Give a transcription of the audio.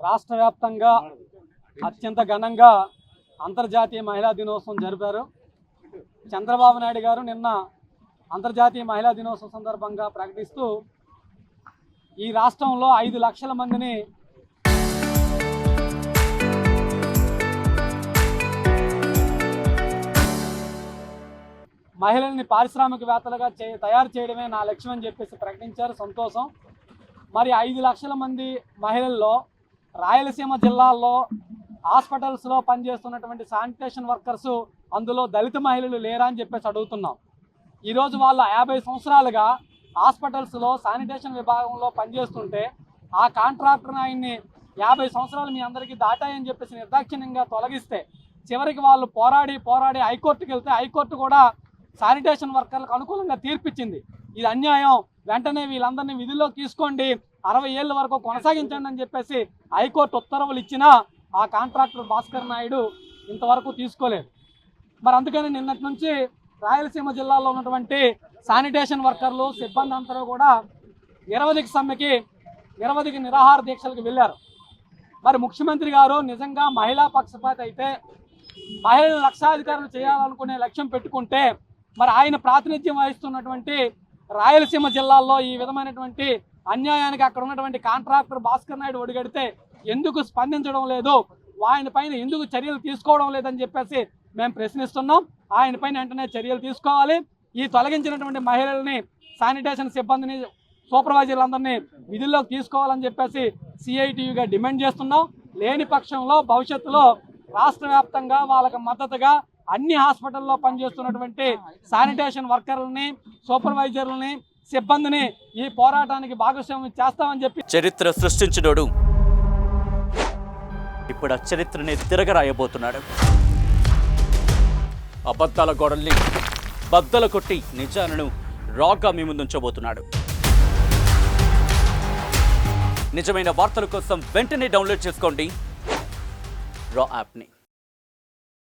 రాష్ట్ర వ్యాప్తంగా అత్యంత ఘనంగా అంతర్జాతీయ మహిళా దినోత్సవం జరిపారు. చంద్రబాబు నాయుడు గారు నిన్న అంతర్జాతీయ మహిళా దినోత్సవం సందర్భంగా ప్రకటిస్తూ ఈ రాష్ట్రంలో 5 లక్షల మందిని మహిళల్ని పారిశ్రామికవేత్తలుగా తయారు చేయడమే నా లక్ష్యం అని చెప్పేసి ప్రకటించారు. సంతోషం. మరి 5 లక్షల మంది మహిళల్లో రాయలసీమ జిల్లాల్లో హాస్పిటల్స్లో పనిచేస్తున్నటువంటి శానిటేషన్ వర్కర్సు అందులో దళిత మహిళలు లేరా అని చెప్పేసి అడుగుతున్నాం. ఈరోజు వాళ్ళు 50 సంవత్సరాలుగా హాస్పిటల్స్లో శానిటేషన్ విభాగంలో పనిచేస్తుంటే ఆ కాంట్రాక్టర్ ఆయన్ని 50 సంవత్సరాలు మీ అందరికీ దాటాయని చెప్పేసి నిర్దాక్షిణ్యంగా తొలగిస్తే చివరికి వాళ్ళు పోరాడి హైకోర్టుకి వెళ్తే హైకోర్టు కూడా శానిటేషన్ వర్కర్లకు అనుకూలంగా తీర్పిచ్చింది. ఇది అన్యాయం, వెంటనే వీళ్ళందరినీ విధుల్లోకి తీసుకోండి, 60 ఏళ్ళ వరకు కొనసాగించండి అని చెప్పేసి హైకోర్టు ఉత్తర్వులు ఇచ్చినా ఆ కాంట్రాక్టర్ భాస్కర్ నాయుడు ఇంతవరకు తీసుకోలేదు. మరి అందుకని నిన్నటి నుంచి రాయలసీమ జిల్లాలో ఉన్నటువంటి శానిటేషన్ వర్కర్లు సిబ్బంది అందరూ కూడా నిరవధిక నిరాహార దీక్షలకు వెళ్ళారు. మరి ముఖ్యమంత్రి గారు నిజంగా మహిళా పక్షపాతి అయితే మహిళలను లక్షాధికారులు చేయాలనుకునే లక్ష్యం పెట్టుకుంటే మరి ఆయన ప్రాతినిధ్యం వహిస్తున్నటువంటి రాయలసీమ జిల్లాల్లో ఈ విధమైనటువంటి అన్యాయానికి అక్కడ ఉన్నటువంటి కాంట్రాక్టర్ భాస్కర్ నాయుడు ఒడిగడితే ఎందుకు స్పందించడం లేదు, ఆయన పైన ఎందుకు చర్యలు తీసుకోవడం లేదని చెప్పేసి మేము ప్రశ్నిస్తున్నాం. ఆయన పైన వెంటనే చర్యలు తీసుకోవాలి. ఈ తొలగించినటువంటి మహిళల్ని శానిటేషన్ సిబ్బందిని సూపర్వైజర్లందరినీ విధుల్లోకి తీసుకోవాలని చెప్పేసి సిఐటియుగా డిమాండ్ చేస్తున్నాం. లేని పక్షంలో భవిష్యత్తులో రాష్ట్ర వ్యాప్తంగా వాళ్ళకి మద్దతుగా అన్ని హాస్పిటల్లో పనిచేస్తున్నటువంటి శానిటేషన్ వర్కర్లని సూపర్వైజర్లని సిబ్బందిని ఈ పోరాటానికి భాగస్వామ్యం చేస్తామని చెప్పి చరిత్ర సృష్టించినోడు ఇప్పుడు ఆ చరిత్రని తిరగరాయబోతున్నాడు. అబద్ధాల గోడల్ని బద్దలు కొట్టి నిజాలను రాగా మీ ముందుంచబోతున్నాడు. నిజమైన వార్తల కోసం వెంటనే డౌన్లోడ్ చేసుకోండి రా యాప్ని.